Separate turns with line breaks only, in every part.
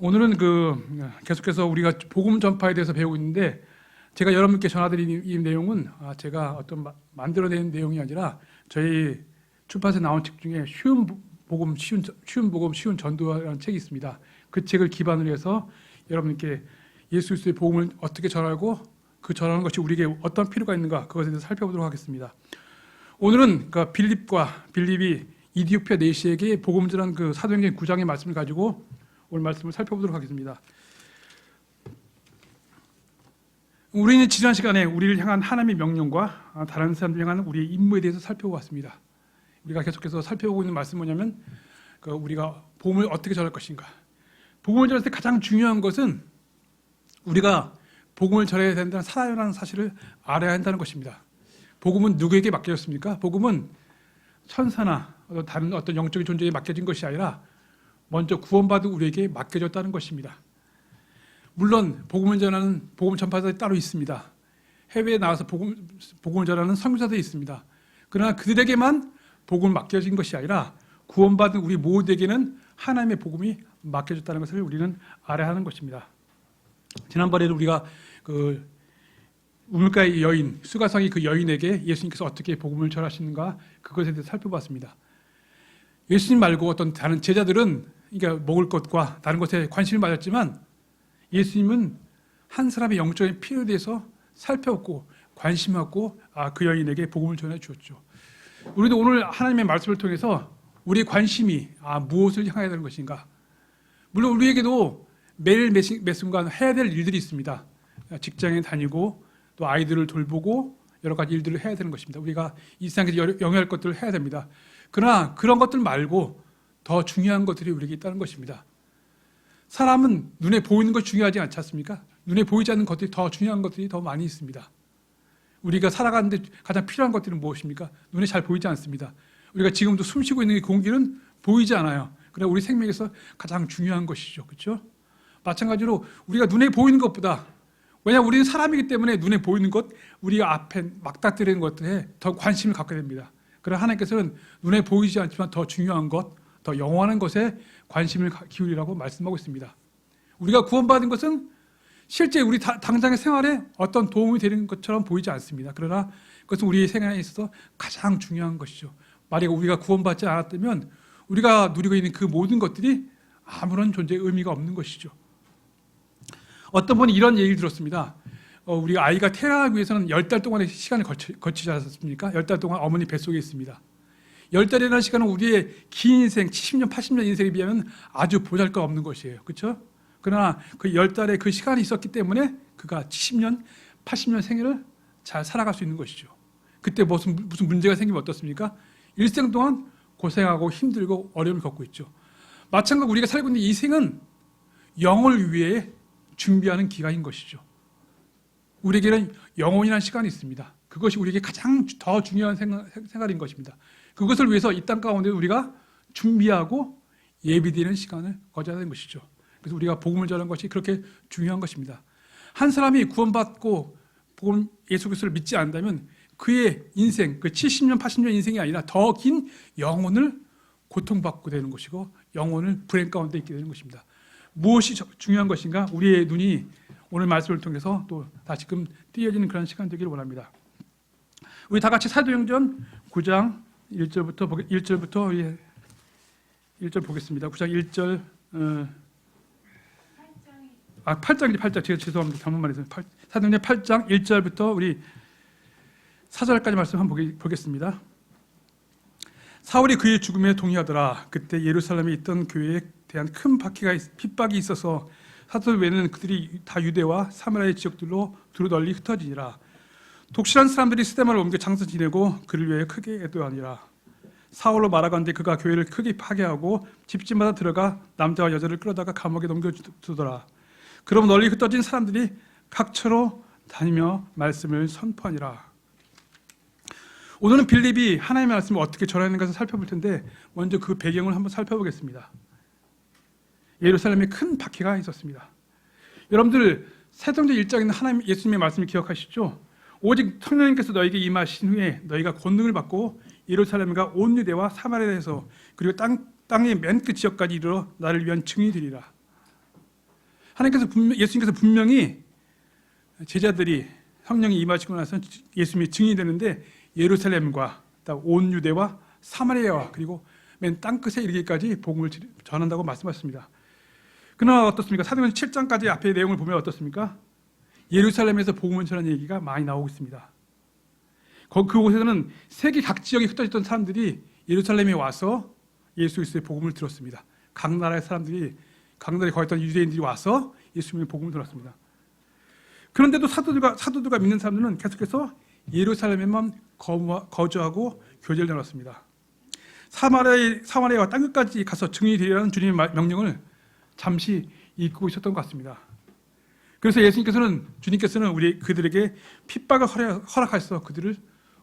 오늘은 계속해서 우리가 복음 전파에 대해서 배우고 있는데, 제가 여러분께 전하드린 이 내용은 제가 어떤 만들어낸 내용이 아니라 저희 출판사에 나온 책 중에 쉬운 복음, 쉬운 전도라는 책이 있습니다. 그 책을 기반으로 해서 여러분께 예수 그리스도의 복음을 어떻게 전하고 그 전하는 것이 우리에게 어떤 필요가 있는가, 그것에 대해서 살펴보도록 하겠습니다. 오늘은 빌립이 이디오피아 내시에게 복음 전한 그 사도행전 9장의 말씀을 가지고 오늘 말씀을 살펴보도록 하겠습니다. 우리는 지난 시간에 우리를 향한 하나님의 명령과 다른 사람들 향한 우리의 임무에 대해서 살펴보았습니다. 우리가 계속해서 살펴보고 있는 말씀은 뭐냐면, 우리가 복음을 어떻게 전할 것인가. 복음을 전할 때 가장 중요한 것은 우리가 복음을 전해야 된다는 사랑이라는 사실을 알아야 한다는 것입니다. 복음은 누구에게 맡겨졌습니까? 복음은 천사나 다른 어떤 영적인 존재에게 맡겨진 것이 아니라 먼저 구원받은 우리에게 맡겨졌다는 것입니다. 물론 복음을 전하는 복음 전파자들이 따로 있습니다. 해외에 나와서 복음을 전하는 선교사들이 있습니다. 그러나 그들에게만 복음을 맡겨진 것이 아니라 구원받은 우리 모두에게는 하나님의 복음이 맡겨졌다는 것을 우리는 알아야 하는 것입니다. 지난번에도 우리가 우물가의 여인, 수가성이 그 여인에게 예수님께서 어떻게 복음을 전하시는가, 그것에 대해서 살펴봤습니다. 예수님 말고 어떤 다른 제자들은 그러니까 먹을 것과 다른 것에 관심을 가졌지만, 예수님은 한 사람의 영적인 필요에 대해서 살펴봤고 관심 갖고 그 여인에게 복음을 전해 주었죠. 우리도 오늘 하나님의 말씀을 통해서 우리의 관심이 무엇을 향해야 되는 것인가. 물론 우리에게도 매일 매 순간 해야 될 일들이 있습니다. 직장에 다니고 또 아이들을 돌보고 여러 가지 일들을 해야 되는 것입니다. 우리가 이 세상에서 영위할 것들을 해야 됩니다. 그러나 그런 것들 말고 더 중요한 것들이 우리에게 있다는 것입니다. 사람은 눈에 보이는 것이 중요하지 않지 않습니까? 눈에 보이지 않는 것들이 더 중요한 것들이 더 많이 있습니다. 우리가 살아가는데 가장 필요한 것들은 무엇입니까? 눈에 잘 보이지 않습니다. 우리가 지금도 숨 쉬고 있는 이 공기는 보이지 않아요. 그러나 우리 생명에서 가장 중요한 것이죠. 그렇죠? 마찬가지로 우리가 눈에 보이는 것보다, 왜냐하면 우리는 사람이기 때문에 눈에 보이는 것, 우리가 앞에 막닥뜨리는 것들에 더 관심을 갖게 됩니다. 그러나 하나님께서는 눈에 보이지 않지만 더 중요한 것, 더 영원한 것에 관심을 기울이라고 말씀하고 있습니다. 우리가 구원받은 것은 실제 우리 당장의 생활에 어떤 도움이 되는 것처럼 보이지 않습니다. 그러나 그것은 우리의 생활에 있어서 가장 중요한 것이죠. 만약 우리가 구원받지 않았다면 우리가 누리고 있는 그 모든 것들이 아무런 존재의 의미가 없는 것이죠. 어떤 분이 이런 얘기를 들었습니다. 우리 아이가 태어나기 위해서는 10달 동안의 시간을 거치지 않았습니까? 10달 동안 어머니 뱃속에 있습니다. 10달이라는 시간은 우리의 긴 인생, 70년, 80년 인생에 비하면 아주 보잘것없는 것이에요. 그렇죠? 그러나 그 10달의 그 시간이 있었기 때문에 그가 70년, 80년 생애를 잘 살아갈 수 있는 것이죠. 그때 무슨 문제가 생기면 어떻습니까? 일생 동안 고생하고 힘들고 어려움을 겪고 있죠. 마찬가지로 우리가 살고 있는 이 생은 영을 위해 준비하는 기간인 것이죠. 우리에게는 영혼이라는 시간이 있습니다. 그것이 우리에게 가장 더 중요한 생활인 것입니다. 그것을 위해서 이 땅 가운데 우리가 준비하고 예비되는 시간을 거져야 하는 것이죠. 그래서 우리가 복음을 전하는 것이 그렇게 중요한 것입니다. 한 사람이 구원받고 복음 예수 그리스도를 믿지 않는다면 그의 인생, 그 70년, 80년 인생이 아니라 더 긴 영혼을 고통받고 되는 것이고 영혼을 불행 가운데 있게 되는 것입니다. 무엇이 중요한 것인가? 우리의 눈이 오늘 말씀을 통해서 또 다시금 띄어지는 그런 시간 되기를 원합니다. 우리 다 같이 사도행전 9장 1절부터 1절 보겠습니다. 9장 1절 8장이지 8장. 제가 죄송합니다. 잘못 말했어요. 사도행전 8장 1절부터 우리 4절까지 말씀 한번 보겠습니다. 사울이 그의 죽음에 동의하더라. 그때 예루살렘에 있던 교회에 대한 큰 핍박이 있어서 사도 외에는 그들이 다 유대와 사마리아 지역들로 두루 널리 흩어지니라. 독실한 사람들이 스데반을 옮겨 장사 지내고 그를 위해 크게 애도하니라. 사울로 말하건대 그가 교회를 크게 파괴하고 집집마다 들어가 남자와 여자를 끌어다가 감옥에 넘겨두더라. 그럼 널리 흩어진 사람들이 각처로 다니며 말씀을 선포하니라. 오늘은 빌립이 하나님의 말씀을 어떻게 전하는 것을 살펴볼 텐데, 먼저 그 배경을 한번 살펴보겠습니다. 예루살렘에 큰 박해가 있었습니다. 여러분들 사도행전 1장에 있는 하나님 예수님의 말씀을 기억하시죠? 오직 성령님께서 너에게 임하신 후에 너희가 권능을 받고 예루살렘과 온 유대와 사마리아에서 그리고 땅의 맨 끝 지역까지 이르러 나를 위한 증인이 되리라. 예수님께서 분명히 제자들이 성령이 임하시고 나서 예수님이 증인이 되는데 예루살렘과 온 유대와 사마리아와 그리고 맨 땅끝에 이르기까지 복음을 전한다고 말씀하셨습니다. 그러나 어떻습니까? 사도행전 7장까지 앞에 내용을 보면 어떻습니까? 예루살렘에서 복음을 전하는 얘기가 많이 나오고 있습니다. 그곳에서는 세계 각 지역에 흩어졌던 사람들이 예루살렘에 와서 예수 그리스도의 복음을 들었습니다. 각 나라의 사람들이, 각 나라에 거했던 유대인들이 와서 예수님의 복음을 들었습니다. 그런데도 사도들과 믿는 사람들은 계속해서 예루살렘에만 거주하고 교제를 나눴습니다. 사마리아와 땅끝까지 가서 증인이 되리라는 주님의 명령을 잠시 잊고 있었던 것 같습니다. 그래서 주님께서는 그들에게 핍박을 허락하셔서 그들을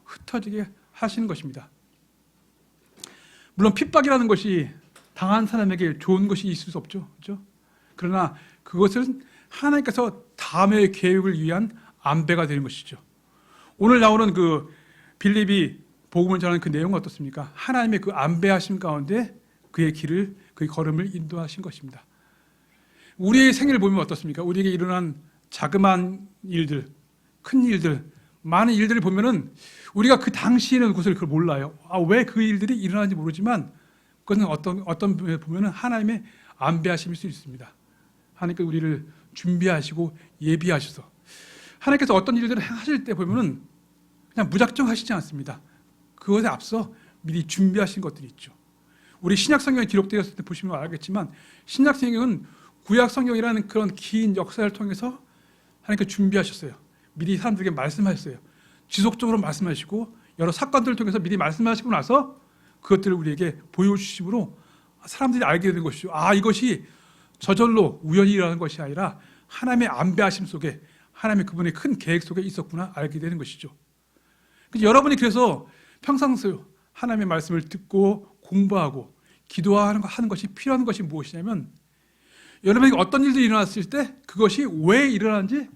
흩어지게 하시는 것입니다. 물론 핍박이라는 것이 당한 사람에게 좋은 것이 있을 수 없죠. 그렇죠? 그러나 그것은 하나님께서 다음의 계획을 위한 안배가 되는 것이죠. 오늘 나오는 그 빌립이 복음을 전하는 그 내용은 어떻습니까? 하나님의 그 안배하심 가운데 그의 걸음을 인도하신 것입니다. 우리의 생애를 보면 어떻습니까? 우리에게 일어난 자그마한 일들, 큰 일들, 많은 일들을 보면은 우리가 그 당시에는 그것을 몰라요. 왜 그 일들이 일어나는지 모르지만 그것은 어떤 부분에 보면은 하나님의 안배하심일 수 있습니다. 하나님께서 우리를 준비하시고 예비하셔서 하나님께서 어떤 일들을 하실 때 보면은 그냥 무작정 하시지 않습니다. 그것에 앞서 미리 준비하신 것들이 있죠. 우리 신약 성경에 기록되었을 때 보시면 알겠지만 신약 성경은 구약 성경이라는 그런 긴 역사를 통해서 하나님께서 준비하셨어요. 미리 사람들에게 말씀하셨어요. 지속적으로 말씀하시고 여러 사건들을 통해서 미리 말씀하시고 나서 그것들을 우리에게 보여주심으로 사람들이 알게 된 것이죠. 이것이 저절로 우연히 일어나는 것이 아니라 하나님의 안배하심 속에 하나님의 그분의 큰 계획 속에 있었구나 알게 되는 것이죠. 여러분이 그래서 평상시에 하나님의 말씀을 듣고 공부하고 기도하는 것이 필요한 것이 무엇이냐면 여러분에게 어떤 일들이 일어났을 때 그것이 왜 일어나는지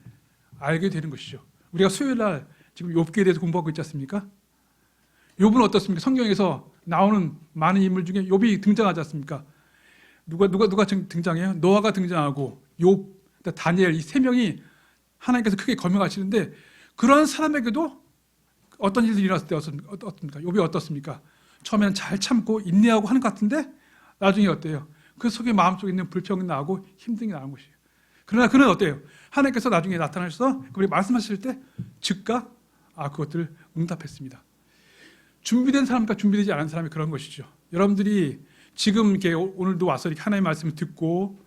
알게 되는 것이죠. 우리가 수요일 날 지금 욥기에 대해서 공부하고 있지 않습니까? 욥은 어떻습니까? 성경에서 나오는 많은 인물 중에 욥이 등장하지 않습니까? 누가 등장해요? 노아가 등장하고 욥, 다니엘 이 세 명이 하나님께서 크게 거명하시는데 그런 사람에게도 어떤 일들이 일어났을 때 어떻습니까? 욥이 어떻습니까? 처음에는 잘 참고 인내하고 하는 것 같은데 나중에 어때요? 그 속에 마음속에 있는 불평이 나고 힘든 게 나는 것이에요. 그러나 그는 어때요? 하나님께서 나중에 나타나셔서 그분이 말씀하실 때 즉각 그것들을 응답했습니다. 준비된 사람과 준비되지 않은 사람이 그런 것이죠. 여러분들이 지금 이렇게 오늘도 와서 이렇게 하나님의 말씀을 듣고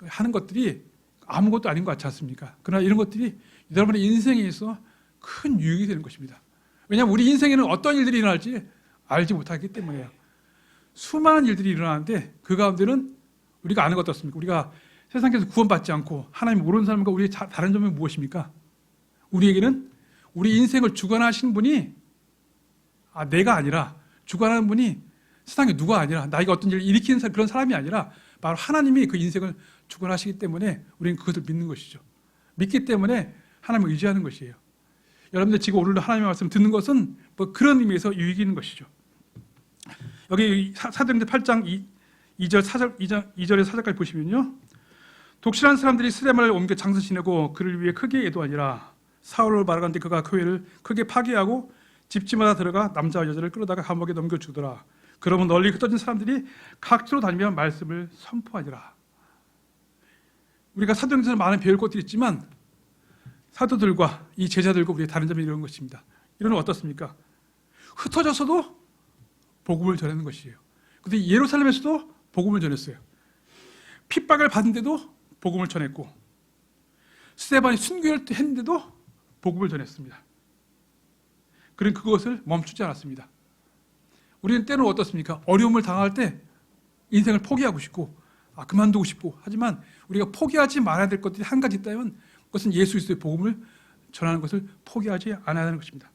하는 것들이 아무것도 아닌 것 같지 않습니까? 그러나 이런 것들이 여러분의 인생에 있어 큰 유익이 되는 것입니다. 왜냐하면 우리 인생에는 어떤 일들이 일어날지 알지 못하기 때문에요. 수많은 일들이 일어나는데 그 가운데는 우리가 아는 것 어떻습니까? 우리가 세상에서 구원받지 않고 하나님 모르는 사람과 우리의 다른 점이 무엇입니까? 우리에게는 우리 인생을 주관하시는 분이 내가 아니라 주관하는 분이 세상에 누가 아니라 나에게 어떤 일을 일으키는 그런 사람이 아니라 바로 하나님이 그 인생을 주관하시기 때문에 우리는 그것을 믿는 것이죠. 믿기 때문에 하나님을 의지하는 것이에요. 여러분들 지금 오늘도 하나님의 말씀 듣는 것은 그런 의미에서 유익이 있는 것이죠. 여기 사도행전 8장 2절에서 4절까지 보시면요. 독실한 사람들이 스데반을 옮겨 장사 지내고 그를 위해 크게 애도하니라. 사울을 말하건대 그가 교회를 크게 파괴하고 집집마다 들어가 남자와 여자를 끌어다가 감옥에 넘겨주더라. 그러면 널리 흩어진 사람들이 각지로 다니며 말씀을 선포하니라. 우리가 사도행전에 많은 배울 것들이 있지만 사도들과 이 제자들과 우리의 다른 점이 이런 것입니다. 이런 어떻습니까? 흩어져서도 복음을 전하는 것이에요. 그런데 예루살렘에서도 복음을 전했어요. 핍박을 받은데도 복음을 전했고 스데반이 순교를 했는데도 복음을 전했습니다. 그런 그것을 멈추지 않았습니다. 우리는 때로 어떻습니까? 어려움을 당할 때 인생을 포기하고 싶고 그만두고 싶고 하지만 우리가 포기하지 말아야 될 것들이 한 가지 있다면 그것은 예수 그리스도의 복음을 전하는 것을 포기하지 않아야 하는 것입니다.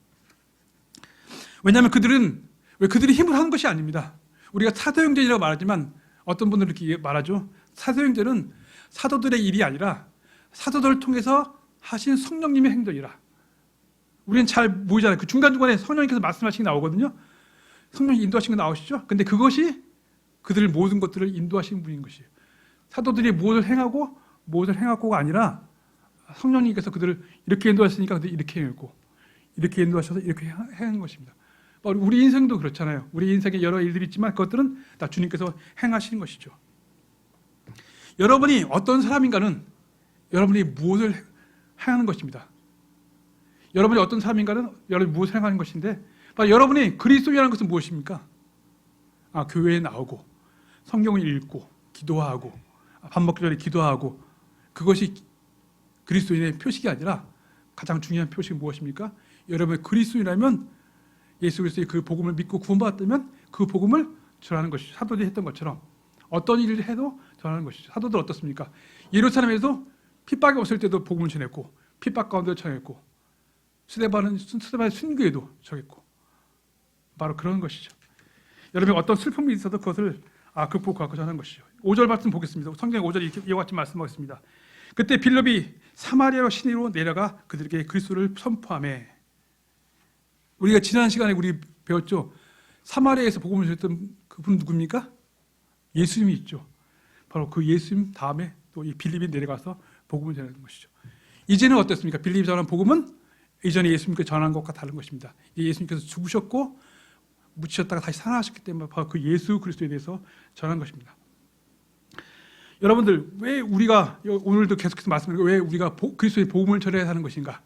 왜냐하면 그들이 힘을 하는 것이 아닙니다. 우리가 사도행전이라고 말하지만 어떤 분들은 이렇게 말하죠. 사도행전은 사도들의 일이 아니라 사도들을 통해서 하신 성령님의 행동이라. 우리는 잘 보이잖아요. 그 중간중간에 성령님께서 말씀하시는 게 나오거든요. 성령이 인도하신 거 나오시죠? 근데 그것이 그들의 모든 것들을 인도하시는 분인 것이에요. 사도들이 무엇을 행하고 무엇을 행하고가 아니라 성령님께서 그들을 이렇게 인도하시니까 그들이 이렇게 행했고, 이렇게 인도하셔서 이렇게 행한 것입니다. 우리 인생도 그렇잖아요. 우리 인생에 여러 일들이 있지만 그것들은 다 주님께서 행하시는 것이죠. 여러분이 어떤 사람인가는 여러분이 무엇을 행하는 것입니다. 여러분이 어떤 사람인가는 여러분이 무엇을 행하는 것인데, 여러분이 그리스도인이라는 것은 무엇입니까? 교회에 나오고 성경을 읽고 기도하고 밥 먹기 전에 기도하고, 그것이 그리스도인의 표식이 아니라 가장 중요한 표식은 무엇입니까? 여러분이 그리스도인이라면, 예수 그리스도의 그 복음을 믿고 구원받았다면 그 복음을 전하는 것이죠. 사도들이 했던 것처럼 어떤 일을 해도 전하는 것이죠. 사도들 어떻습니까? 예루살렘에서 핍박이 없을 때도 복음을 전했고, 핍박 가운데도 전했고, 스데반의 순교에도 전했고, 바로 그런 것이죠. 여러분 어떤 슬픔이 있어도 그것을 극복하고 전하는 것이죠. 5절 말씀 보겠습니다. 성경 5절 이와 같이 말씀하겠습니다. 그때 빌립이 사마리아 시내로 내려가 그들에게 그리스도를 선포하며, 우리가 지난 시간에 우리 배웠죠. 사마리아에서 복음을 전했던 그분은 누굽니까? 예수님이 있죠. 바로 그 예수님 다음에 또 이 빌립이 내려가서 복음을 전하는 것이죠. 이제는 어떻습니까? 빌립이 전한 복음은 이전에 예수님께 전한 것과 다른 것입니다. 예수님께서 죽으셨고 묻히셨다가 다시 살아나셨기 때문에 바로 그 예수 그리스도에 대해서 전한 것입니다. 여러분들, 왜 우리가 오늘도 계속해서 말씀드리고 왜 우리가 그리스도의 복음을 전해야 하는 것인가?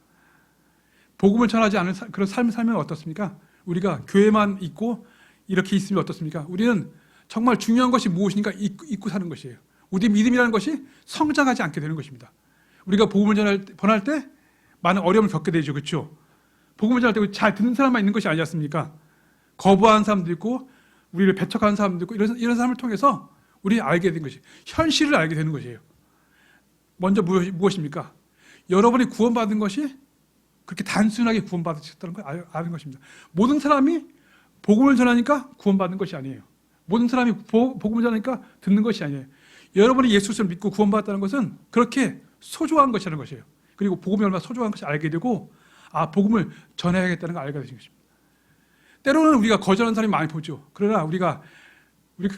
복음을 전하지 않은 그런 삶을 살면 어떻습니까? 우리가 교회만 있고 이렇게 있으면 어떻습니까? 우리는 정말 중요한 것이 무엇인가 잊고 사는 것이에요. 우리 믿음이라는 것이 성장하지 않게 되는 것입니다. 우리가 복음을 전할 때 많은 어려움을 겪게 되죠. 그렇죠? 복음을 전할 때 잘 듣는 사람만 있는 것이 아니지 않습니까? 거부하는 사람도 있고 우리를 배척하는 사람도 있고 이런 사람을 통해서 우리 알게 된 것이 현실을 알게 되는 것이에요. 먼저 무엇입니까? 여러분이 구원받은 것이 그렇게 단순하게 구원받으셨다는 걸 아는 것입니다. 모든 사람이 복음을 전하니까 구원받는 것이 아니에요. 모든 사람이 복음을 전하니까 듣는 것이 아니에요. 여러분이 예수를 믿고 구원받았다는 것은 그렇게 소중한 것이라는 것이에요. 그리고 복음이 얼마나 소중한 것을 알게 되고 복음을 전해야겠다는 걸 알게 되는 것입니다. 때로는 우리가 거절하는 사람이 많이 보죠. 그러나 우리가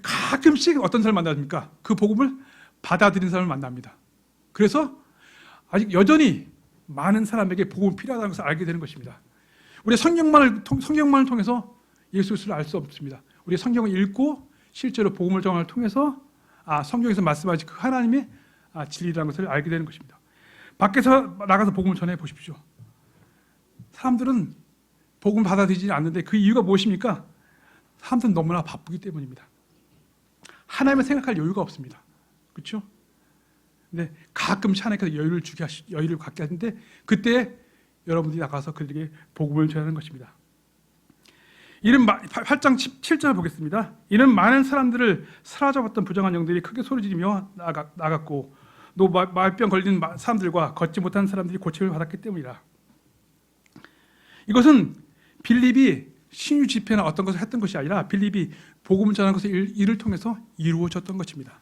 가끔씩 어떤 사람을 만납니까? 그 복음을 받아들이는 사람을 만납니다. 그래서 아직 여전히 많은 사람에게 복음이 필요하다는 것을 알게 되는 것입니다. 우리가 성경만을 통해서 예수를 알 수 없습니다. 우리가 성경을 읽고 실제로 복음을 정화를 통해서 성경에서 말씀하신 그 하나님의 진리라는 것을 알게 되는 것입니다. 밖에서 나가서 복음을 전해 보십시오. 사람들은 복음을 받아들이지 않는데 그 이유가 무엇입니까? 사람들은 너무나 바쁘기 때문입니다. 하나님을 생각할 여유가 없습니다. 그렇죠? 근데 가끔씩 하나님께서 여유를 갖게 하는데 그때 여러분들이 나가서 그들에게 복음을 전하는 것입니다. 이는 8장 7절 보겠습니다. 이는 많은 사람들을 사로잡았던 부정한 영들이 크게 소리지르며 나갔고 또 말병 걸린 사람들과 걷지 못한 사람들이 고침을 받았기 때문이라. 이것은 빌립이 신유 집회나 어떤 것을 했던 것이 아니라 빌립이 복음을 전하는 것의 일을 통해서 이루어졌던 것입니다.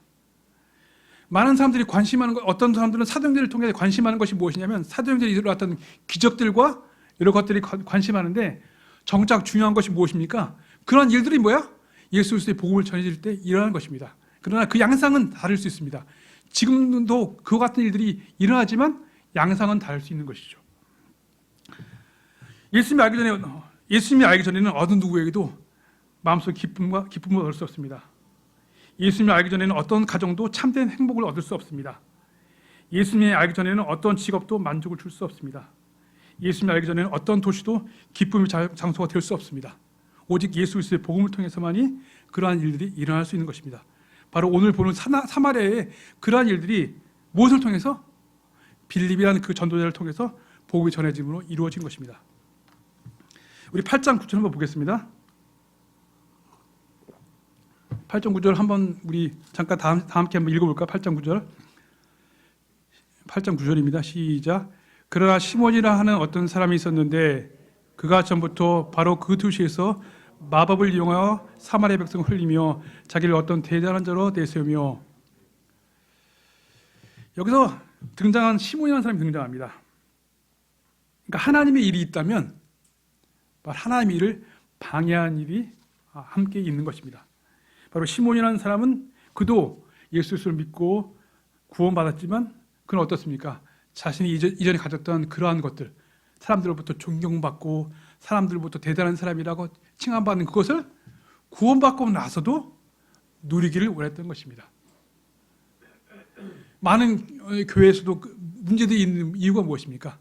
많은 사람들이 관심하는 것, 어떤 사람들은 사도행전을 통해 관심하는 것이 무엇이냐면 사도행전에 일어났던 기적들과 여러 것들이 관심하는데 정작 중요한 것이 무엇입니까? 그런 일들이 뭐야? 예수 그리스도의 복음을 전해질 때 일어나는 것입니다. 그러나 그 양상은 다를 수 있습니다. 지금도 그와 같은 일들이 일어나지만 양상은 다를 수 있는 것이죠. 예수님이 알기 전에는 어느 누구에게도 마음속 기쁨을 얻을 수 없습니다. 예수님이 알기 전에는 어떤 가정도 참된 행복을 얻을 수 없습니다. 예수님이 알기 전에는 어떤 직업도 만족을 줄 수 없습니다. 예수님이 알기 전에는 어떤 도시도 기쁨의 장소가 될 수 없습니다. 오직 예수 그리스도의 복음을 통해서만이 그러한 일들이 일어날 수 있는 것입니다. 바로 오늘 보는 사마리아의 그러한 일들이 무엇을 통해서? 빌립이라는 그 전도자를 통해서 복음이 전해짐으로 이루어진 것입니다. 우리 8장 9절 한번 보겠습니다. 8장 9절 한번 우리 잠깐 다 함께 한번 읽어볼까? 8장 9절. 8장 9절입니다. 시작. 그러나 시몬이라 하는 어떤 사람이 있었는데 그가 전부터 바로 그 도시에서 마법을 이용하여 사마리아 백성을 흘리며 자기를 어떤 대단한 자로 내세우며. 여기서 등장한 시몬이라는 사람이 등장합니다. 그러니까 하나님의 일이 있다면 하나님의 일을 방해한 일이 함께 있는 것입니다. 바로 시몬이라는 사람은 그도 예수 그리스도를 믿고 구원받았지만 그는 어떻습니까? 자신이 이전에 가졌던 그러한 것들, 사람들로부터 존경받고 사람들로부터 대단한 사람이라고 칭함받는 그것을 구원받고 나서도 누리기를 원했던 것입니다. 많은 교회에서도 문제들이 있는 이유가 무엇입니까?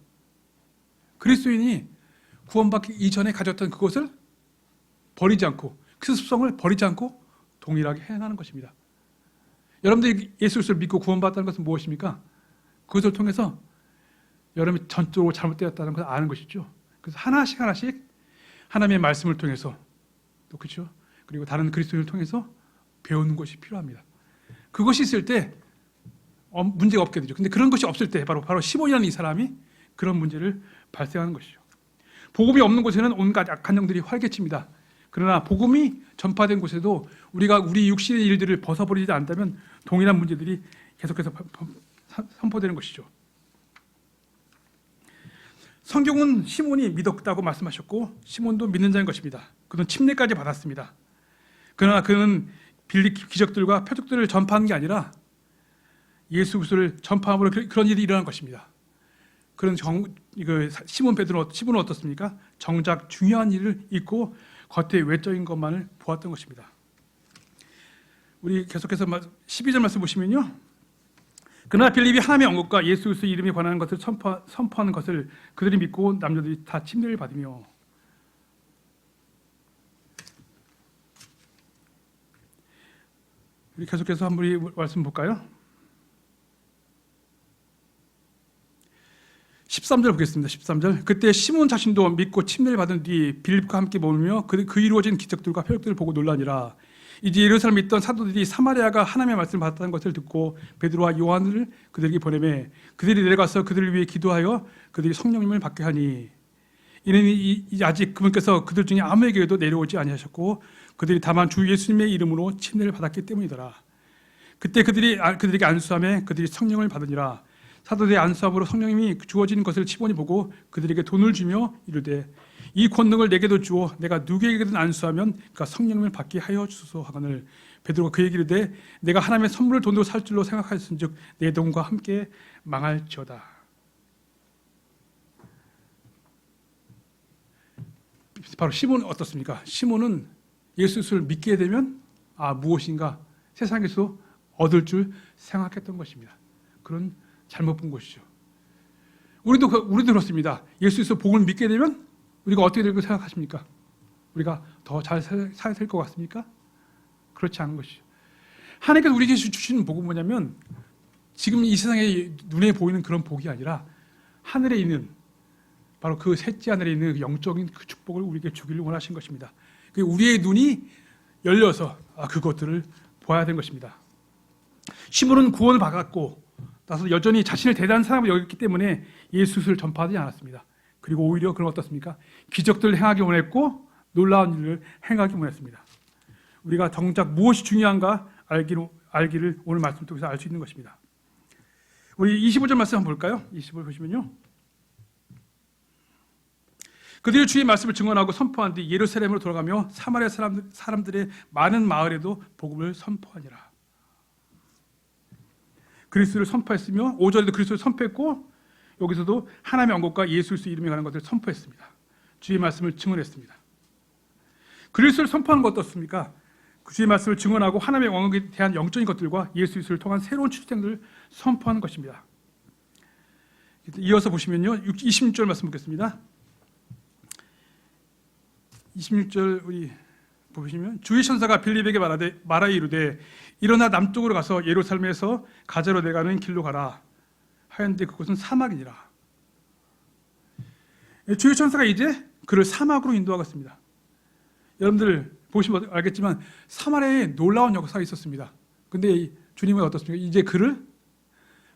그리스도인이 구원받기 이전에 가졌던 그것을 버리지 않고, 그 습성을 버리지 않고 동일하게 행하는 것입니다. 여러분들이 예수 그리스도를 믿고 구원받았다는 것은 무엇입니까? 그것을 통해서 여러분이 전적으로 잘못되었다는 것을 아는 것이죠. 그래서 하나씩 하나님의 말씀을 통해서, 또 그렇죠. 그리고 다른 그리스도인을 통해서 배우는 것이 필요합니다. 그것이 있을 때 문제가 없게 되죠. 근데 그런 것이 없을 때 바로 시몬이라는 이 사람이 그런 문제를 발생하는 것이죠. 복음이 없는 곳에는 온갖 악한 영들이 활개칩니다. 그러나 복음이 전파된 곳에도 우리가 우리 육신의 일들을 벗어버리지 않다면 동일한 문제들이 계속해서 선포되는 것이죠. 성경은 시몬이 믿었다고 말씀하셨고 시몬도 믿는 자인 것입니다. 그는 침례까지 받았습니다. 그러나 그는 기적들과 표적들을 전파하는 게 아니라 예수 그리스도를 전파함으로 그런 일이 일어난 것입니다. 그런 시몬은 어떻습니까? 정작 중요한 일을 잊고 겉에 외적인 것만을 보았던 것입니다. 우리 계속해서 12절 말씀 보시면요. 그러나 빌립이 하나님의 언급과 예수 그리스도 이름에 관한 것을 선포하는 것을 그들이 믿고 남녀들이 다 침례를 받으며, 우리 계속해서 한 번 말씀 볼까요? 13절 보겠습니다. 13절. 그때 시몬 자신도 믿고 침례를 받은 뒤 빌립과 함께 머물며 그 이루어진 기적들과 표적들을 보고 놀라니라. 이제 예루살렘에 있던 사도들이 사마리아가 하나님의 말씀을 받았다는 것을 듣고 베드로와 요한을 그들에게 보내매 그들이 내려가서 그들을 위해 기도하여 그들이 성령님을 받게 하니, 이는 아직 그분께서 그들 중에 아무에게도 내려오지 아니하셨고 그들이 다만 주 예수님의 이름으로 침례를 받았기 때문이더라. 그때 그들에게 안수하며 그들이 성령을 받으니라. 사도들의 안수함으로 성령님이 주어지는 것을 시몬이 보고 그들에게 돈을 주며 이르되 이 권능을 내게도 주어 내가 누구에게든 안수하면 그가 성령님을 받게 하여 주소서 하거늘, 베드로가 그에게 이르되 내가 하나님의 선물을 돈으로 살 줄로 생각하였은즉 내 돈과 함께 망할지어다. 바로 시몬은 어떻습니까? 시몬은 예수를 믿게 되면 무엇인가 세상에서 얻을 줄 생각했던 것입니다. 그런 잘못 본 것이죠. 우리도 그렇습니다. 예수에서 복음을 믿게 되면 우리가 어떻게 될 거 생각하십니까? 우리가 더 잘 살아야 될 것 같습니까? 그렇지 않은 것이죠. 하나님께서 우리에게 주시는 복은 뭐냐면 지금 이 세상에 눈에 보이는 그런 복이 아니라 하늘에 있는, 바로 그 셋째 하늘에 있는 영적인 그 축복을 우리에게 주기를 원하신 것입니다. 우리의 눈이 열려서 그것들을 보아야 되는 것입니다. 시몬은 구원을 받았고 나서 여전히 자신을 대단한 사람으로 여겼기 때문에 예수를 전파하지 않았습니다. 그리고 오히려 그런 어떻습니까? 기적들을 행하기 원했고 놀라운 일을 행하기 원했습니다. 우리가 정작 무엇이 중요한가 알기를 오늘 말씀 통해서 알 수 있는 것입니다. 우리 25절 말씀 한번 볼까요? 25절 보시면요. 그들이 주의 말씀을 증언하고 선포한 뒤 예루살렘으로 돌아가며 사마리아 사람들의 많은 마을에도 복음을 선포하니라. 그리스도를 선포했으며 5절에도 그리스도를 선포했고 여기서도 하나님의 언급과 예수 그리스도 이름에 관한 것들을 선포했습니다. 주의 말씀을 증언했습니다. 그리스도를 선포하는 것 어떻습니까? 주의 말씀을 증언하고 하나님의 언급에 대한 영적인 것들과 예수 그리스도를 통한 새로운 출생들을 선포하는 것입니다. 이어서 보시면요. 26절 말씀 보겠습니다. 26절 우리 보시면 주의 천사가 빌립에게 말하여 이르되 일어나 남쪽으로 가서 예루살렘에서 가자로 내가는 길로 가라 하였는데 그곳은 사막이니라. 주의 천사가 이제 그를 사막으로 인도하겠습니다. 여러분들 보시면 알겠지만 사마리아에 놀라운 역사가 있었습니다. 근데 주님은 어떻습니까? 이제 그를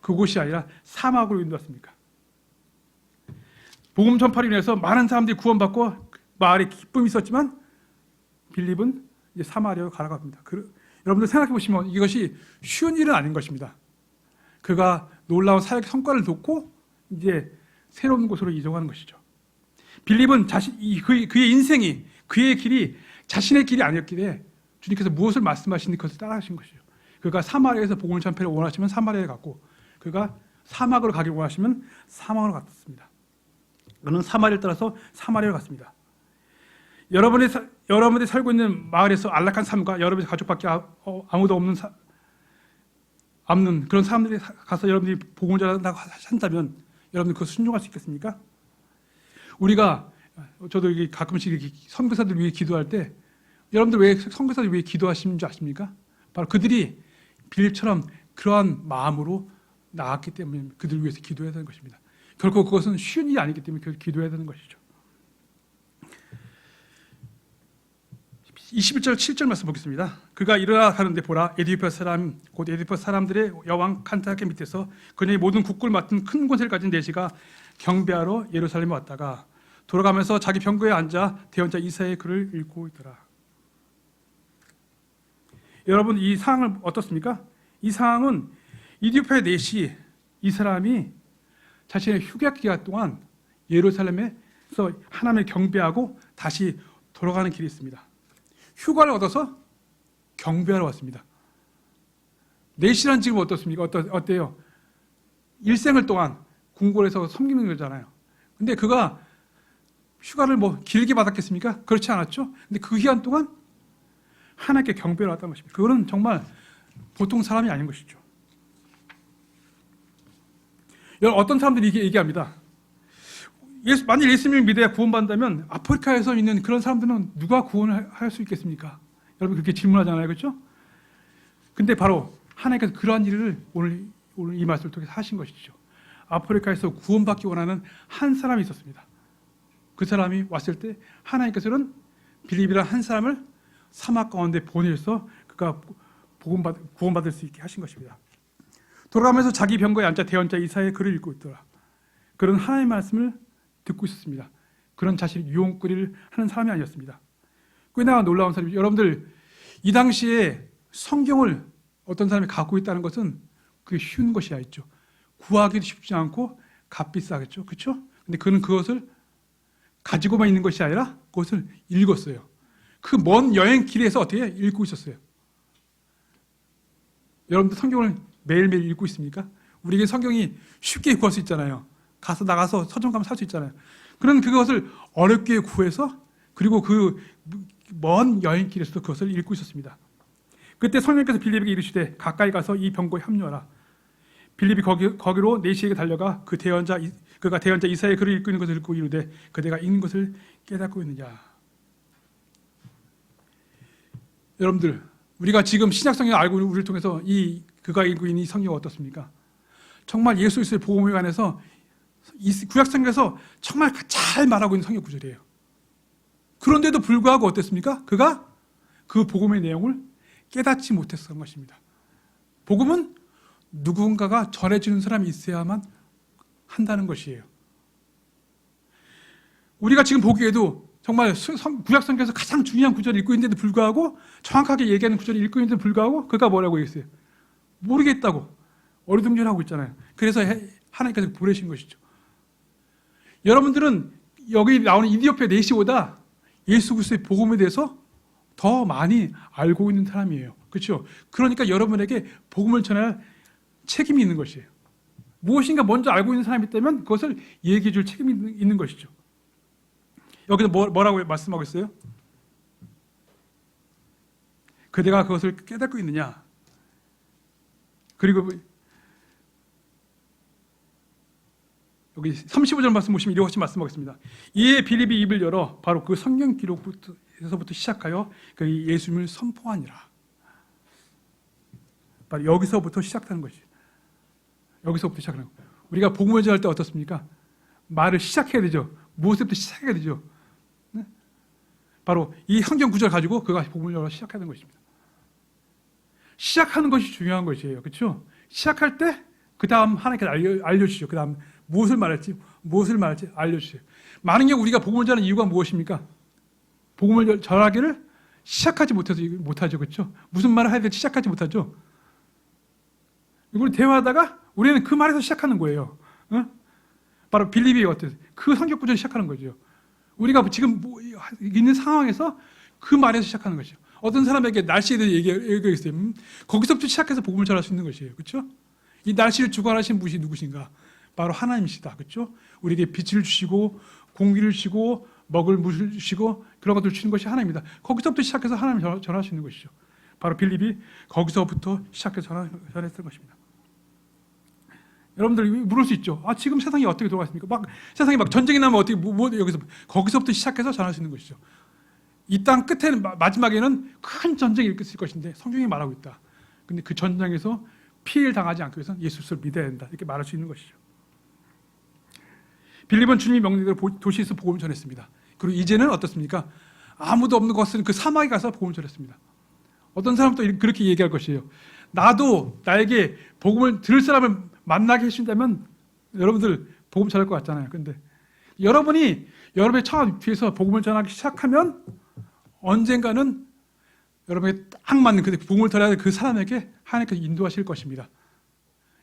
그곳이 아니라 사막으로 인도했습니까? 복음 전파로 인해서 많은 사람들이 구원받고 마을에 기쁨이 있었지만 빌립은 이제 사마리아로 가라갑니다. 여러분들 생각해 보시면 이것이 쉬운 일은 아닌 것입니다. 그가 놀라운 사역 성과를 돕고 이제 새로운 곳으로 이동하는 것이죠. 빌립은 그의 인생이, 그의 길이 자신의 길이 아니었기에 주님께서 무엇을 말씀하시는지 그것을 따라하신 것이죠. 그가 사마리아에서 복음을 전파를 원하시면 사마리아에 갔고, 그가 사막으로 가길 원하시면 사막으로 갔습니다. 그는 사마리아를 따라서 사마리아로 갔습니다. 여러분이 살고 있는 마을에서 안락한 삶과 여러분의 가족밖에 아무도 없는 그런 사람들이 가서 여러분들이 복음을 전한다고 한다면 여러분들 그거 순종할 수 있겠습니까? 저도 가끔씩 선교사들 위해 기도할 때 여러분들 왜 선교사들 위해 기도하시는 줄 아십니까? 바로 그들이 빌립처럼 그러한 마음으로 나았기 때문에 그들을 위해서 기도해야 되는 것입니다. 결코 그것은 쉬운 일이 아니기 때문에 기도해야 되는 것이죠. 21절 7절 말씀 보겠습니다. 그가 일어나 가는데 보라 에디오피아 사람 곧 에디오피아 사람들의 여왕 칸타케 밑에서 그녀의 모든 국고를 맡은 큰 권세를 가진 내시가 경배하러 예루살렘에 왔다가 돌아가면서 자기 병거에 앉아 대언자 이사야의 글을 읽고 있더라. 여러분 이 상황은 어떻습니까? 이 상황은 에디오피아 내시 이 사람이 자신의 휴가 기간 동안 예루살렘에서 하나님을 경배하고 다시 돌아가는 길이 있습니다. 휴가를 얻어서 경배하러 왔습니다. 내시란 지금 어떻습니까? 어때요? 일생을 동안 궁궐에서 섬기는 거잖아요. 근데 그가 휴가를 길게 받았겠습니까? 그렇지 않았죠? 근데 그 기간 동안 하나님께 경배를 왔다는 것입니다. 그거는 정말 보통 사람이 아닌 것이죠. 어떤 사람들이 얘기합니다. 만일 예수님을 믿어야 구원받는다면 아프리카에서 있는 그런 사람들은 누가 구원을 할 수 있겠습니까? 여러분 그렇게 질문하잖아요. 그렇죠? 근데 바로 하나님께서 그러한 일을 오늘 이 말씀을 통해서 하신 것이죠. 아프리카에서 구원받기 원하는 한 사람이 있었습니다. 그 사람이 왔을 때 하나님께서는 빌립이라는 한 사람을 사막 가운데 보내서 그가 구원받을 수 있게 하신 것입니다. 돌아가면서 자기 병거에 앉아 대언자 이사야의 글을 읽고 있더라. 그런 하나님의 말씀을 듣고 있었습니다. 그런 자신이 유혹거리를 하는 사람이 아니었습니다. 꽤나 놀라운 사람이죠. 여러분들 이 당시에 성경을 어떤 사람이 갖고 있다는 것은 그게 쉬운 것이 아니죠. 구하기도 쉽지 않고 값비싸겠죠. 그렇죠? 근데 그는 그것을 가지고만 있는 것이 아니라 그것을 읽었어요. 그 먼 여행 길에서 어떻게 읽고 있었어요. 여러분들 성경을 매일매일 읽고 있습니까? 우리에게 성경이 쉽게 구할 수 있잖아요. 나가서 서점 가면 살 수 있잖아요. 그런 그것을 어렵게 구해서 그리고 그 먼 여행길에서도 그것을 읽고 있었습니다. 그때 성령께서 빌립에게 이르시되 가까이 가서 이 병거에 합류하라. 빌립이 거기로 내시에게 달려가 그가 대언자 이사야의 글을 읽고 있는 것을 읽고 이르되 그대가 읽는 것을 깨닫고 있느냐. 여러분들 우리가 지금 신약성경을 알고 있는 우리를 통해서 그가 읽고 있는 이 성경은 어떻습니까? 정말 예수 그리스도의 복음에 관해서 구약성경에서 정말 잘 말하고 있는 성경 구절이에요. 그런데도 불구하고 어땠습니까? 그가 그 복음의 내용을 깨닫지 못했던 것입니다. 복음은 누군가가 전해주는 사람이 있어야만 한다는 것이에요. 우리가 지금 보기에도 정말 구약성경에서 가장 중요한 구절을 읽고 있는데도 불구하고 정확하게 얘기하는 구절을 읽고 있는데도 불구하고 그가 뭐라고 얘기했어요? 모르겠다고 어리둥절하고 있잖아요. 그래서 하나님께서 보내신 것이죠. 여러분들은 여기 나오는 이디오피아 내시보다 예수 그리스도의 복음에 대해서 더 많이 알고 있는 사람이에요. 그렇죠? 그러니까 여러분에게 복음을 전할 책임이 있는 것이에요. 무엇인가 먼저 알고 있는 사람이 있다면 그것을 얘기해 줄 책임이 있는 것이죠. 여기서 뭐라고 말씀하고 있어요? 그대가 그것을 깨닫고 있느냐? 그리고 여기 35절 말씀 보시면 이렇게 말씀하겠습니다. 이에 빌립이 입을 열어 바로 그 성경 기록에서부터 시작하여 그 예수님을 선포하니라. 바로 여기서부터 시작하는 것이죠. 여기서부터 시작하는 거. 우리가 복음을 전할 때 어떻습니까? 말을 시작해야 되죠. 무엇부터 시작해야 되죠. 네? 바로 이 성경 구절 가지고 그가 복음을 전하러 시작하는 것입니다. 시작하는 것이 중요한 것이에요. 그렇죠? 시작할 때 그 다음 하나님께서 알려주시죠. 그 다음 무엇을 말할지 알려주세요. 많은 경우 우리가 복음을 전하는 이유가 무엇입니까? 복음을 전하기를 시작하지 못하죠. 그렇죠? 무슨 말을 해야 될지 시작하지 못하죠. 이걸 대화하다가 우리는 그 말에서 시작하는 거예요. 바로 빌립이 어때요? 그 성경 구절을 시작하는 거죠. 우리가 지금 있는 상황에서 그 말에서 시작하는 것이죠. 어떤 사람에게 날씨에 대해 얘기했어요. 거기서부터 시작해서 복음을 전할 수 있는 것이에요. 그렇죠? 이 날씨를 주관하신 분이 누구신가? 바로 하나님이시다. 그렇죠? 우리에게 빛을 주시고 공기를 주시고 먹을 물을 주시고 그런 것들을 주시는 것이 하나님입니다. 거기서부터 시작해서 하나님을 전하시는 것이죠. 바로 빌립이 거기서부터 시작해서 전했을 것입니다. 여러분들 물을 수 있죠. 지금 세상이 어떻게 돌아가십니까? 세상이 전쟁이 나면 어떻게 여기서 거기서부터 시작해서 전할 수 있는 것이죠. 이 땅 끝에는 마지막에는 큰 전쟁이 있을 것인데 성경이 말하고 있다. 근데 그 전쟁에서 피해를 당하지 않기 위해서는 예수를 믿어야 된다. 이렇게 말할 수 있는 것이죠. 빌립은 주님이 명령대로 도시에서 복음을 전했습니다. 그리고 이제는 어떻습니까? 아무도 없는 것은 그 사막에 가서 복음을 전했습니다. 어떤 사람도 그렇게 얘기할 것이에요. 나도 나에게 복음을 들을 사람을 만나게 해준다면 여러분들 복음 전할 것 같잖아요. 근데 여러분이 여러분의 처음 뒤에서 복음을 전하기 시작하면 언젠가는 여러분에게 딱 맞는 그 복음을 전해야 될 그 사람에게 하나님께서 인도하실 것입니다.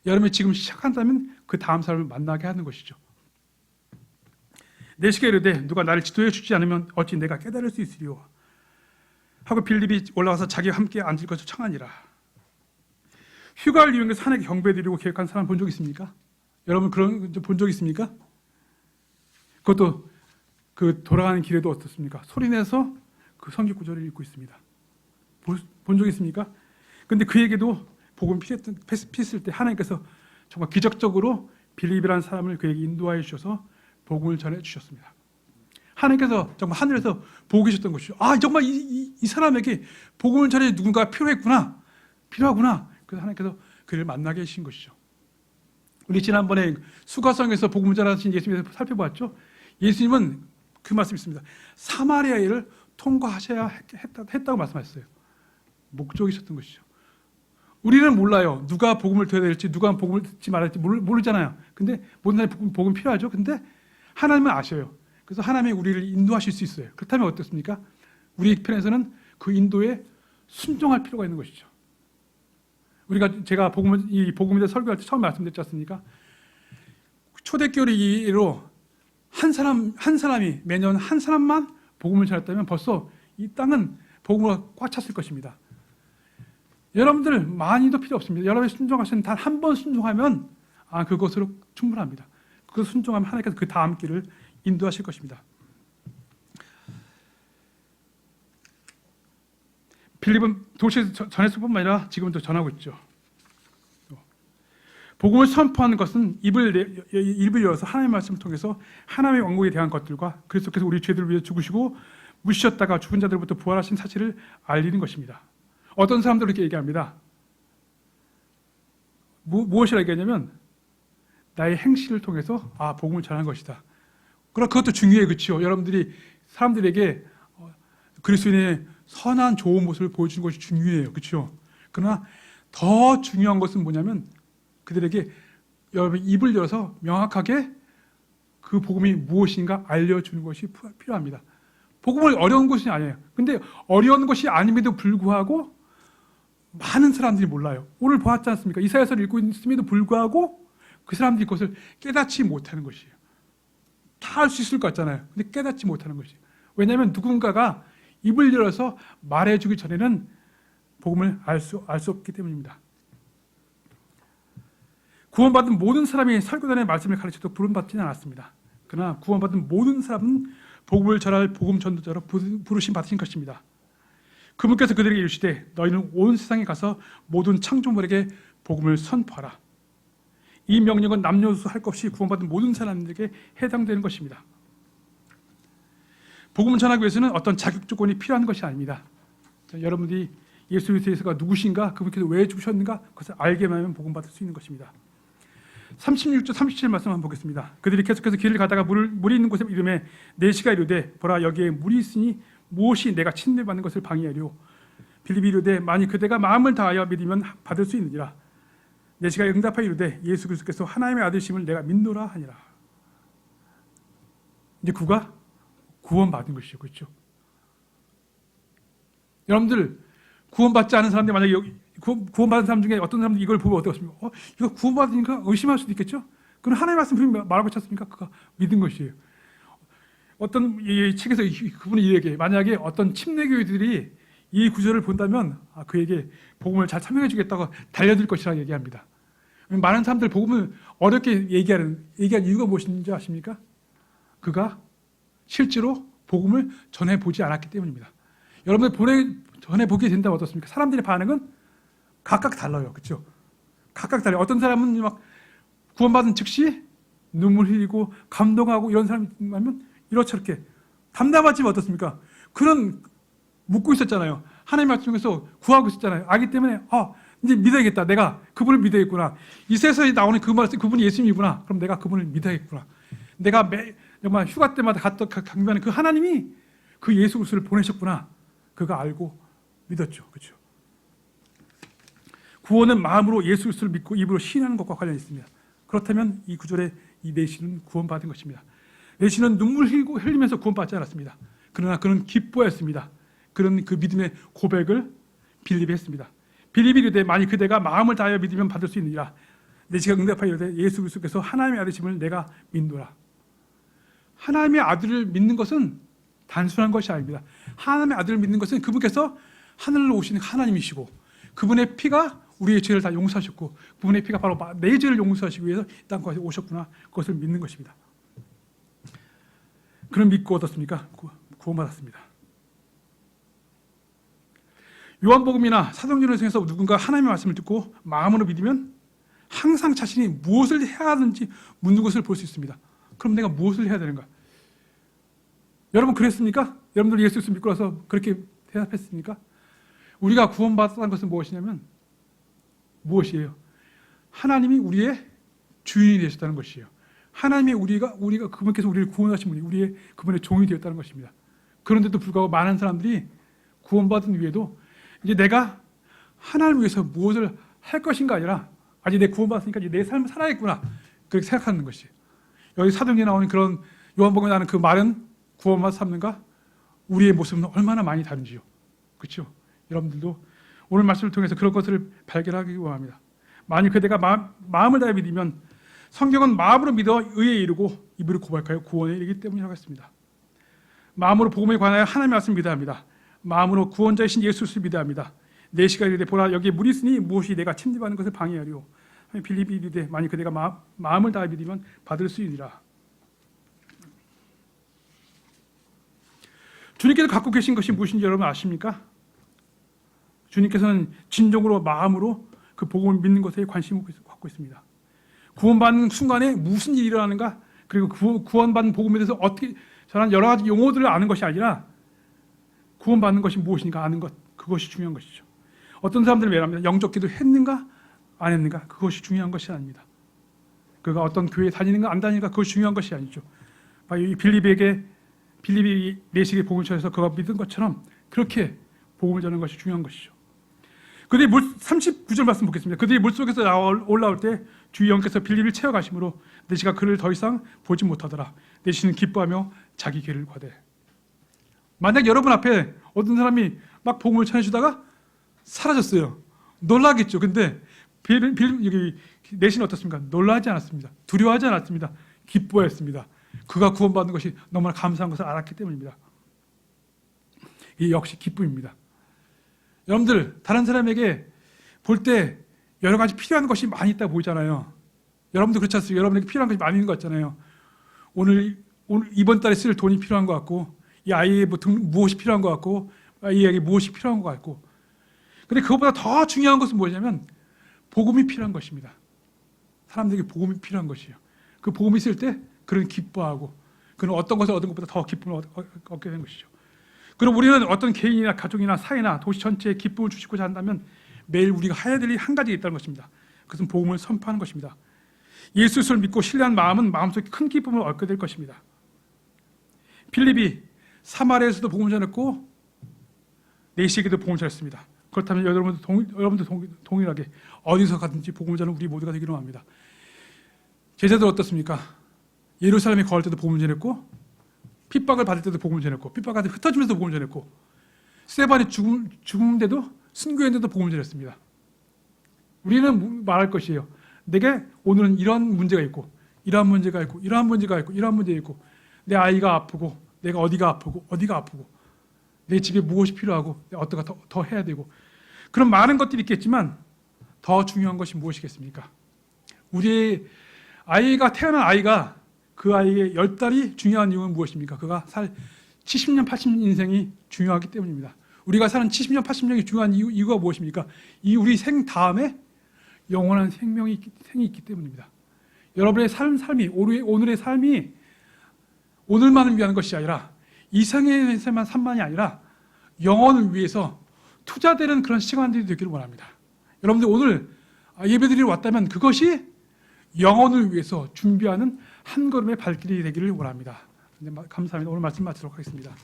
여러분이 지금 시작한다면 그 다음 사람을 만나게 하는 것이죠. 내시가 이르되 누가 나를 지도해 주지 않으면 어찌 내가 깨달을 수 있으리요 하고 빌립이 올라와서 자기와 함께 앉을 것을 청하니라. 휴가를 이용해서 하나님께 경배드리고 계획한 사람 본 적 있습니까? 여러분 그런 본 적 있습니까? 그것도 그 돌아가는 길에도 어떻습니까? 소리내서 그 성경 구절을 읽고 있습니다. 본 적 있습니까? 근데 그에게도 복음 피했을 때 하나님께서 정말 기적적으로 빌립이라는 사람을 그에게 인도하여 주셔서 복음을 전해 주셨습니다. 하나님께서 정말 하늘에서 보고 계셨던 것이죠. 정말 이 사람에게 복음을 전해 누군가 필요하구나. 그래서 하나님께서 그를 만나게 하신 것이죠. 우리 지난번에 수가성에서 복음을 전하신 예수님을 살펴봤죠. 예수님은 그 말씀이 있습니다. 사마리아를 통과하셔야 했다고 말씀하셨어요. 목적이 있었던 것이죠. 우리는 몰라요. 누가 복음을 들어야 될지, 누가 복음을 듣지 말아야 할지 모르잖아요. 근데 모든 사람이 복음 필요하죠. 근데 하나님은 아셔요. 그래서 하나님이 우리를 인도하실 수 있어요. 그렇다면 어떻습니까? 우리 편에서는 그 인도에 순종할 필요가 있는 것이죠. 제가 이 복음에 대해 설교할 때 처음 말씀드렸지 않습니까? 초대교리로 한 사람이 매년 한 사람만 복음을 전했다면 벌써 이 땅은 복음으로 꽉 찼을 것입니다. 여러분들 많이도 필요 없습니다. 여러분이 순종하시는 단 한 번 순종하면 그것으로 충분합니다. 그 순종하면 하나님께서 그 다음 길을 인도하실 것입니다. 빌립은 도시에서 전했을 뿐만 아니라 지금도 전하고 있죠. 복음을 선포하는 것은 입을 열어서 하나님의 말씀을 통해서 하나님의 왕국에 대한 것들과 그리스도께서 우리 죄들을 위해 죽으시고 묻으셨다가 죽은 자들로부터 부활하신 사실을 알리는 것입니다. 어떤 사람들은 이렇게 얘기합니다. 무엇이라 얘기하냐면 나의 행실을 통해서 복음을 전한 것이다. 그러나 그것도 중요해요. 그렇죠? 여러분들이 사람들에게 그리스도인의 선한 좋은 모습을 보여주는 것이 중요해요. 그렇죠? 그러나 더 중요한 것은 뭐냐면 그들에게 여러분 입을 열어서 명확하게 그 복음이 무엇인가 알려주는 것이 필요합니다. 복음은 어려운 것이 아니에요. 근데 어려운 것이 아님에도 불구하고 많은 사람들이 몰라요. 오늘 보았지 않습니까? 이사야서를 읽고 있음에도 불구하고 그 사람들이 그것을 깨닫지 못하는 것이에요. 다 알 수 있을 것 같잖아요. 근데 깨닫지 못하는 것이에요. 왜냐하면 누군가가 입을 열어서 말해주기 전에는 복음을 알 수 없기 때문입니다. 구원받은 모든 사람이 설교단의 말씀을 가르쳐도 부름받지는 않았습니다. 그러나 구원받은 모든 사람은 복음을 전할 복음 전도자로 부르심 받으신 것입니다. 그분께서 그들에게 이르시되 너희는 온 세상에 가서 모든 창조물에게 복음을 선포하라. 이 명령은 남녀노소 할 것 없이 구원받은 모든 사람들에게 해당되는 것입니다. 복음을 전하기 위해서는 어떤 자격 조건이 필요한 것이 아닙니다. 여러분들이 예수 그리스도가 누구신가, 그분께서 왜 죽으셨는가 그것을 알게만 하면 복음받을 수 있는 것입니다. 36절 37 말씀 한번 보겠습니다. 그들이 계속해서 길을 가다가 물이 있는 곳에 이르매 내시가 이르되 보라 여기에 물이 있으니 무엇이 내가 침례받는 것을 방해하리요. 빌립이 이르되 만일 그대가 마음을 다하여 믿으면 받을 수 있느니라. 내시가 응답하여 이르되 예수 그리스도께서 하나님의 아들심을 내가 믿노라 하니라. 이제 그가 구원받은 것이죠. 그렇죠? 여러분들 구원받지 않은 사람들 만약에 구원받은 사람 중에 어떤 사람들이 이걸 보면 어떻습니까? 이거 구원받으니까 의심할 수도 있겠죠? 그럼 하나님의 말씀 분명히 말하고 있지 않습니까? 그가 믿은 것이에요. 어떤 이 책에서 그분이 이에게 만약에 어떤 침례교회들이 이 구절을 본다면 그에게 복음을 잘 설명해 주겠다고 달려들 것이라고 얘기합니다. 많은 사람들 복음을 어렵게 얘기하는 이유가 무엇인지 아십니까? 그가 실제로 복음을 전해보지 않았기 때문입니다. 여러분들 전해보게 된다면 어떻습니까? 사람들의 반응은 각각 달라요. 그렇죠? 각각 달라요. 어떤 사람은 막 구원받은 즉시 눈물 흘리고 감동하고 이런 사람이 있으면 이렇게 담담하지만 어떻습니까? 그런 묻고 있었잖아요. 하나님 말씀에서 구하고 있었잖아요. 알기 때문에 이제 믿어야겠다. 내가 그분을 믿어야겠구나. 이 세상에 나오는 그 말씀, 그분이 예수님이구나. 그럼 내가 그분을 믿어야겠구나. 내가 정말 휴가 때마다 강변하는 그 하나님이 그 예수 그리스도를 보내셨구나. 그가 알고 믿었죠. 그렇죠? 구원은 마음으로 예수 그리스도를 믿고 입으로 시인하는 것과 관련이 있습니다. 그렇다면 이 구절의 이 내시는 구원받은 것입니다. 내시는 눈물 흘리면서 구원받지 않았습니다. 그러나 그는 기뻐했습니다. 그런 그 믿음의 고백을 빌립이 했습니다. 빌립이 이르되 만일 그대가 마음을 다하여 믿으면 받을 수 있느니라. 내시가 응답하여 이르되 예수 그리스도께서 하나님의 아들이심을 내가 믿노라. 하나님의 아들을 믿는 것은 단순한 것이 아닙니다. 하나님의 아들을 믿는 것은 그분께서 하늘로 오신 하나님이시고 그분의 피가 우리의 죄를 다 용서하셨고 그분의 피가 바로 내 죄를 용서하시기 위해서 이 땅까지 오셨구나. 그것을 믿는 것입니다. 그는 믿고 어떻습니까? 구원받았습니다. 요한복음이나 사도행전을 통해서 누군가 하나님의 말씀을 듣고 마음으로 믿으면 항상 자신이 무엇을 해야 하는지 묻는 것을 볼 수 있습니다. 그럼 내가 무엇을 해야 되는가? 여러분 그랬습니까? 여러분들 예수 그리스도 믿고 나서 그렇게 대답했습니까? 우리가 구원받았다는 것은 무엇이냐면 무엇이에요? 하나님이 우리의 주인이 되셨다는 것이에요. 하나님이 우리가 그분께서 우리를 구원하신 분이 우리의 그분의 종이 되었다는 것입니다. 그런데도 불구하고 많은 사람들이 구원받은 후에도 이제 내가 하나님을 위해서 무엇을 할 것인가 아니라 아직 내 구원받았으니까 이제 내 삶을 살아야겠구나 그렇게 생각하는 것이. 여기 사도행전에 나오는 그런 요한복음에 나오는 그 말은 구원받은 삶과 우리의 모습은 얼마나 많이 다른지요. 그렇죠? 여러분들도 오늘 말씀을 통해서 그런 것을 발견하기 원합니다. 만일 그대가 마음을 다해 믿으면 성경은 마음으로 믿어 의에 이르고 입으로 고백하여 구원에 이르기 때문이라고 했습니다. 마음으로 복음에 관하여 하나님의 말씀을 믿어야 합니다. 마음으로 구원자이신 예수 그리스도를 믿어야 합니다. 내 시가 이르되 보라 여기에 물이 있으니 무엇이 내가 침입하는 것을 방해하리요. 빌립이 이르되 만일 그대가 마음을 다해 믿으면 받을 수 있으리라. 주님께서 갖고 계신 것이 무엇인지 여러분 아십니까? 주님께서는 진정으로 마음으로 그 복음을 믿는 것에 관심을 갖고 있습니다. 구원받는 순간에 무슨 일이 일어나는가, 그리고 구원받는 복음에 대해서 어떻게 저런 여러 가지 용어들을 아는 것이 아니라 구원받는 것이 무엇인가 아는 것, 그것이 중요한 것이죠. 어떤 사람들은 말합니다. 영적 기도 했는가 안 했는가, 그것이 중요한 것이 아닙니다. 그가 어떤 교회에 다니는가 안 다니는가, 그것이 중요한 것이 아니죠. 이 빌립이 내시에게 복음을 전해서 그가 믿은 것처럼 그렇게 복음을 전하는 것이 중요한 것이죠. 그들이 39절 말씀 보겠습니다. 그들이 물속에서 올라올 때 주의 영께서 빌립을 채워가심으로 내시가 그를 더 이상 보지 못하더라. 내시는 기뻐하며 자기 길을 가되. 만약 여러분 앞에 어떤 사람이 막 복음을 전해주다가 사라졌어요. 놀라겠죠. 근데 여기 내시는 어떻습니까? 놀라지 않았습니다. 두려워하지 않았습니다. 기뻐했습니다. 그가 구원받는 것이 너무나 감사한 것을 알았기 때문입니다. 이 역시 기쁨입니다. 여러분들 다른 사람에게 볼 때 여러 가지 필요한 것이 많이 있다 보이잖아요. 여러분도 그렇지 않습니까? 여러분에게 필요한 것이 많이 있는 것 같잖아요. 오늘 이번 달에 쓸 돈이 필요한 것 같고, 이 아이의 무엇이 필요한 것 같고, 아이에게 무엇이 필요한 것 같고. 근데 그것보다 더 중요한 것은 뭐냐면 복음이 필요한 것입니다. 사람들에게 복음이 필요한 것이에요. 그 복음이 있을 때 그는 기뻐하고, 그는 어떤 것을 얻은 것보다 더 기쁨을 얻게 되는 것이죠. 그럼 우리는 어떤 개인이나 가족이나 사회나 도시 전체에 기쁨을 주시고자 한다면 매일 우리가 해야 될 일이 한 가지 있다는 것입니다. 그것은 복음을 선포하는 것입니다. 예수 그리스도를 믿고 신뢰한 마음은 마음속에 큰 기쁨을 얻게 될 것입니다. 빌립이 사마리아에서도 복음을 전했고 내시에게도 복음을 전했습니다. 그렇다면 여러분도 동일하게 어디서 가든지 복음을 전하는 우리 모두가 되기를 원합니다. 제자들 어떻습니까? 예루살렘에 거할 때도 복음을 전했고, 핍박을 받을 때도 복음을 전했고, 핍박을 흩어지면서 복음을 전했고, 스데반이 죽음인데도 순교했는데도 복음을 전했습니다. 우리는 말할 것이에요. 내게 오늘은 이런 문제가 있고, 이러한 문제가 있고, 이러한 문제가 있고, 이러한 문제가 있고, 내 아이가 아프고, 내가 어디가 아프고, 내 집에 무엇이 필요하고, 어떤 거 더 해야 되고, 그런 많은 것들이 있겠지만 더 중요한 것이 무엇이겠습니까? 우리의 아이가 태어난 아이가 그 아이의 10달이 중요한 이유는 무엇입니까? 그가 살 70년, 80년 인생이 중요하기 때문입니다. 우리가 사는 70년, 80년이 중요한 이유가 무엇입니까? 이 우리 생 다음에 영원한 생이 있기 때문입니다. 여러분의 삶이 오늘의 삶이 오늘만을 위한 것이 아니라 이 생에서만 삶만이 아니라 영혼을 위해서 투자되는 그런 시간들이 되기를 원합니다. 여러분들 오늘 예배드리러 왔다면 그것이 영혼을 위해서 준비하는 한 걸음의 발길이 되기를 원합니다. 감사합니다. 오늘 말씀 마치도록 하겠습니다.